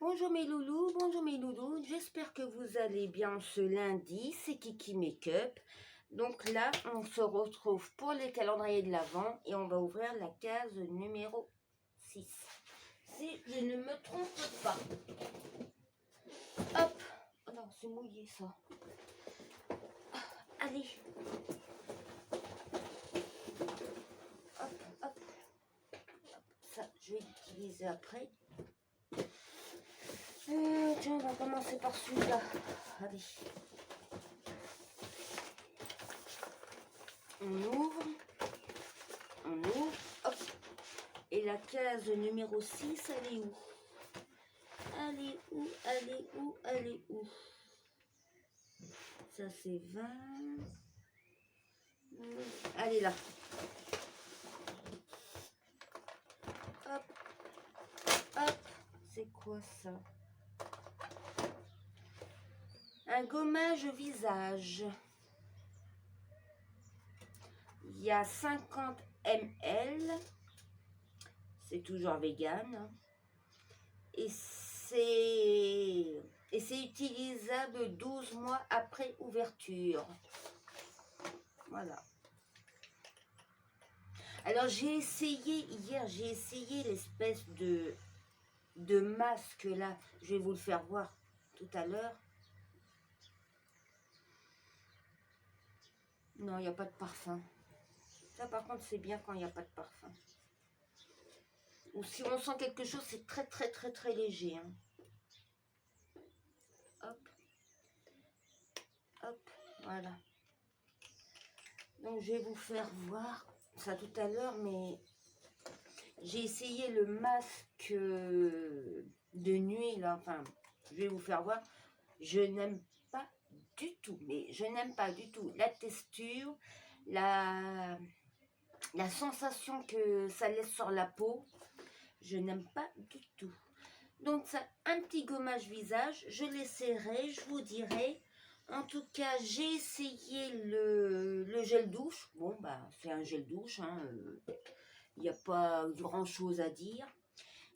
Bonjour mes loulous, j'espère que vous allez bien ce lundi, c'est Kiki Makeup. Donc là, on se retrouve pour les calendriers de l'Avent et on va ouvrir la case numéro 6. Si je ne me trompe pas. Hop, oh non, c'est mouillé ça. Allez. Hop, hop. Ça, je vais l'utiliser après. Tiens, on va commencer par celui-là. Allez. On ouvre, hop. Et la case numéro 6, elle est où? Elle est où? Elle est où? Elle est où? Ça, c'est 20. Elle est là. Hop, hop. C'est quoi ça? Un gommage visage. Il y a 50 ml. C'est toujours vegan. Et c'est utilisable 12 mois après ouverture. Voilà. Alors j'ai essayé hier, l'espèce de masque là. Je vais vous le faire voir tout à l'heure. Non, il n'y a pas de parfum. Ça par contre c'est bien quand il n'y a pas de parfum. Ou si on sent quelque chose, c'est très léger. Hein. Hop. Hop. Voilà. Donc je vais vous faire voir ça tout à l'heure, mais j'ai essayé le masque de nuit là. Enfin, je vais vous faire voir. Je n'aime pas du tout, mais je n'aime pas du tout la texture, la sensation que ça laisse sur la peau. Je n'aime pas du tout. Donc ça, un petit gommage visage, je l'essaierai, je vous dirai. En tout cas, j'ai essayé le gel douche. Bon, bah, c'est un gel douche, hein, il n'y a pas grand chose à dire.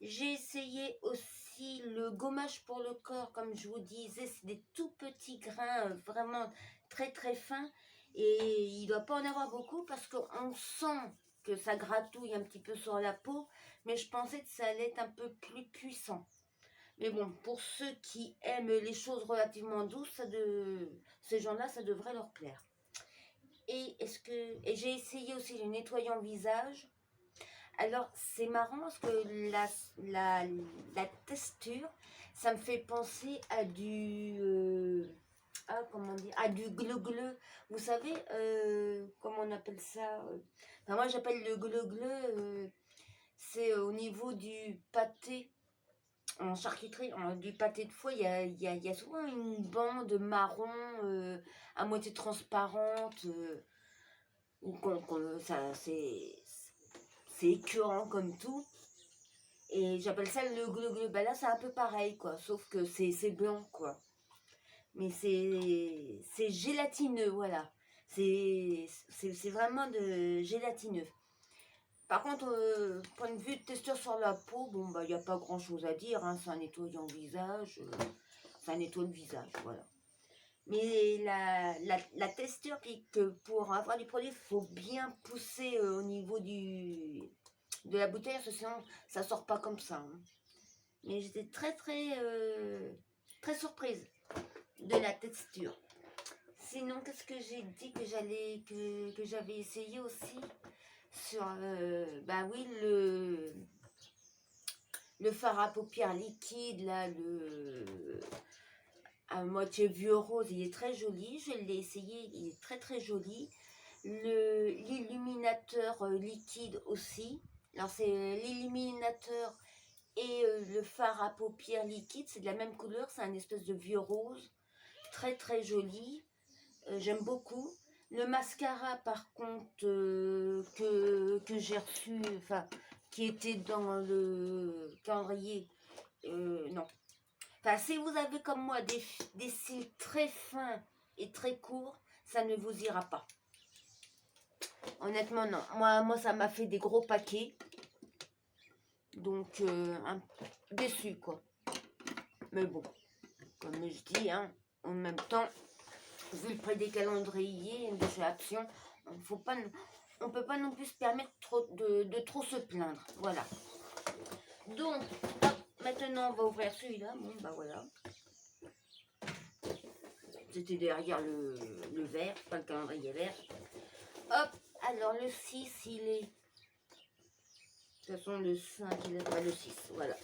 J'ai essayé aussi le gommage pour le corps, comme je vous disais, c'est des tout petits grains, vraiment très fins. Et il ne doit pas en avoir beaucoup parce qu'on sent que ça gratouille un petit peu sur la peau, mais je pensais que ça allait être un peu plus puissant. Mais bon, pour ceux qui aiment les choses relativement douces, ces gens-là, ça devrait leur plaire. Et j'ai essayé aussi le nettoyant visage. Alors, c'est marrant parce que la texture, ça me fait penser à comment dire, à du gleu-gleu. Vous savez, comment on appelle ça enfin, moi, j'appelle le gleu-gleu, c'est au niveau du pâté. En charcuterie, du pâté de foie, il y a souvent une bande marron à moitié transparente. C'est écœurant comme tout. Et j'appelle ça le gleu-gleu. Ben là, c'est un peu pareil, quoi. Sauf que c'est blanc, quoi. Mais c'est gélatineux, voilà. C'est vraiment de gélatineux. Par contre, point de vue de texture sur la peau, bon, bah, il n'y a pas grand chose à dire. Hein, c'est un nettoyant visage. Ça nettoie le visage, voilà. Mais la texture, que pour avoir du produit, il faut bien pousser au niveau de la bouteille, parce que sinon, ça sort pas comme ça. Hein. Mais j'étais très surprise de la texture. Sinon, qu'est-ce que j'ai dit que j'avais essayé aussi sur, bah oui, le fard à paupières liquide, là, à moitié vieux rose, il est très joli. Je l'ai essayé, il est très joli. L'illuminateur liquide aussi. Alors, c'est l'illuminateur et le fard à paupières liquide, c'est de la même couleur, c'est un espèce de vieux rose. Très joli. J'aime beaucoup. Le mascara, par contre, que j'ai reçu, enfin, qui était dans le calendrier, non. Enfin, si vous avez comme moi des cils très fins et très courts, ça ne vous ira pas. Honnêtement, non. Moi ça m'a fait des gros paquets. Donc, déçu, quoi. Mais bon, comme je dis, hein, en même temps, vu le prix des calendriers de chez Action, on peut pas non plus se permettre de trop se plaindre. Voilà. Donc, hop, maintenant on va ouvrir celui-là. Bon, bah voilà. C'était derrière le vert, pas le calendrier vert. Hop, alors le 6, il est... De toute façon, le 5, il est pas le 6, voilà.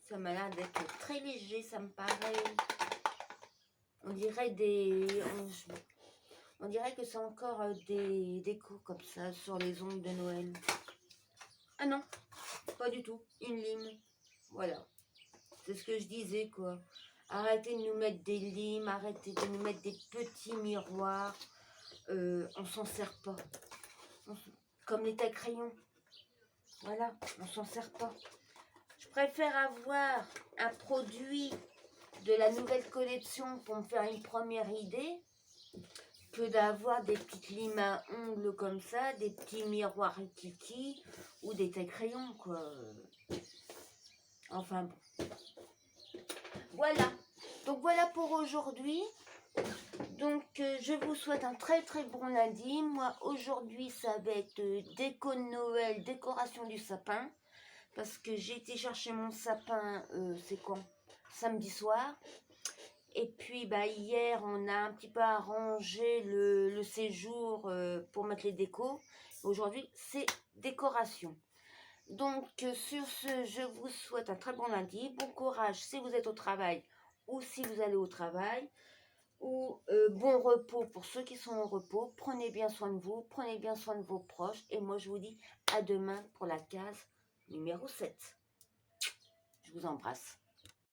Ça m'a l'air d'être très léger, ça me paraît. On dirait on dirait que c'est encore des décos comme ça sur les ongles de Noël. Ah non, pas du tout, une lime. Voilà, c'est ce que je disais quoi. Arrêtez de nous mettre des limes, arrêtez de nous mettre des petits miroirs. On s'en sert pas. Comme les tailles crayons. Voilà, on s'en sert pas. Je préfère avoir un produit de la nouvelle collection pour me faire une première idée que d'avoir des petites limes à ongles comme ça, des petits miroirs kiki ou des tailles crayons quoi. Enfin bon. Voilà. Donc voilà pour aujourd'hui. Donc je vous souhaite un très très bon lundi. Moi aujourd'hui ça va être déco de Noël, décoration du sapin. Parce que j'ai été chercher mon sapin, c'est quand? Samedi soir. Et puis bah, hier, on a un petit peu arrangé le séjour pour mettre les décos. Aujourd'hui, c'est décoration. Donc sur ce, je vous souhaite un très bon lundi. Bon courage si vous êtes au travail ou si vous allez au travail. Ou bon repos pour ceux qui sont au repos. Prenez bien soin de vous, prenez bien soin de vos proches. Et moi, je vous dis à demain pour la case numéro 7. Je vous embrasse.